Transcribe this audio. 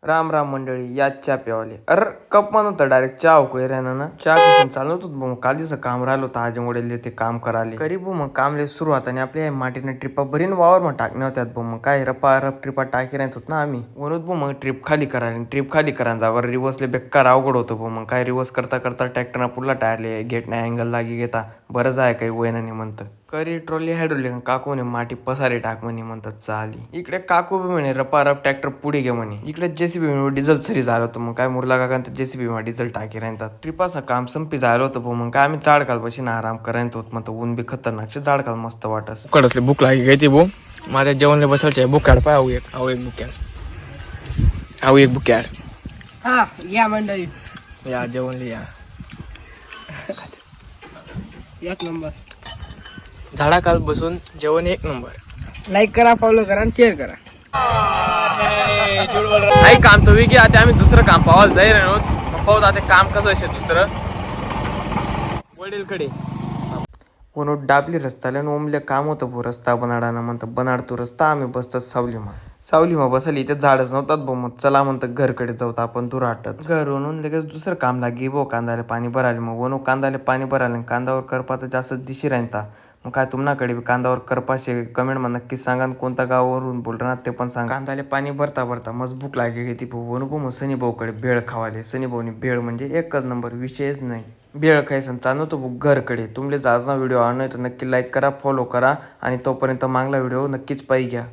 राम राम मंडळी या चहा प्यावाले अर कप म्हणत डायरेक्ट चहा उकळे राहणार ना चहा पिऊन चालत होत मग कालीचं काम राहिलं होतं आजमुळे ते काम कराले करी मग कामले सुरुवात आणि आपल्या माटीने ट्रिपा भरीन वावर मग टाकण्या होत्यात मग काय रपा रप ट्रिपा टाकी राहत होत ना आम्ही म्हणून मग ट्रिप खाली करायला ट्रिप खाली करा जावर रिवर्सले बेकार अवघड होतं मग काय रिवर्स करता करता ट्रॅक्टरना पुढला टायरले गेट ना अँगल लागी घेता बरंच आहे काही वयनाने म्हणतं करी ट्रॉली हायड्रोलिक काकू म्हणे माटी पसारी टाक म्हणे म्हणतात चाली इकडे काकू बी म्हणे रपारप ट्रॅक्टर पुढे घे म्हणे इकडे जेसीबी डिझेल सरी झालं होतं मग काय मुरला का जेसीबी डिझेल टाकी राहतात ट्रिपाचं काम संपी झालं होतं मग काय आम्ही झाडकाल बशी आराम करायला होत मग ऊन बी खतरनाक झाडकाल मस्त वाटस कडसले भूक लागी घ्यायची भू माझ्या जेवणले बसायचे बुक काढ पाय आऊ एक बुक आऊ एक बुक हा या मंडळी या जेवणले या एक नंबर झाडाखाल बसून जेवण एक नंबर लाईक करा फॉलो करा आणि शेअर करा नाही काम तर की आता आम्ही दुसरं काम पाहायला जाईल पाहत आता काम कसं असेल दुसरं वडीलकडे म्हणून डाबली रस्त्याला ओमले काम होतं भो रस्ता बनाडाना म्हणतं बनाडतो रस्ता आम्ही बसतात सावलीमा बसली इथे झाडच नव्हतात भो मग चला म्हणतं घरकडे जाऊ आपण दूर हटत घर म्हणून लगेच दुसरं काम लागे भो कांदाले पाणी भरायला मग वनू कांदाले पाणी भरायला कांदावर करपा तर जास्त दिशी राहता मग काय तुम्हाकडे कांदावर करपाशे कमेंट मध्ये नक्की सांगा कोणत्या गावावरून बोलणार ते पण सांगा कांदाले पाणी भरता भरता मस्त भूक लागे घेते वनू मग सनी भाऊकडे भेळ खावाले सनी भाऊनी भेळ म्हणजे एकच नंबर विषयच नाही भेळ खायचं चालू बुक घरकडे तुमले जाजना व्हिडिओ आवडला तर नक्की लाईक करा फॉलो करा आणि तोपर्यंत मागला व्हिडिओ नक्कीच पाहिजे घ्या.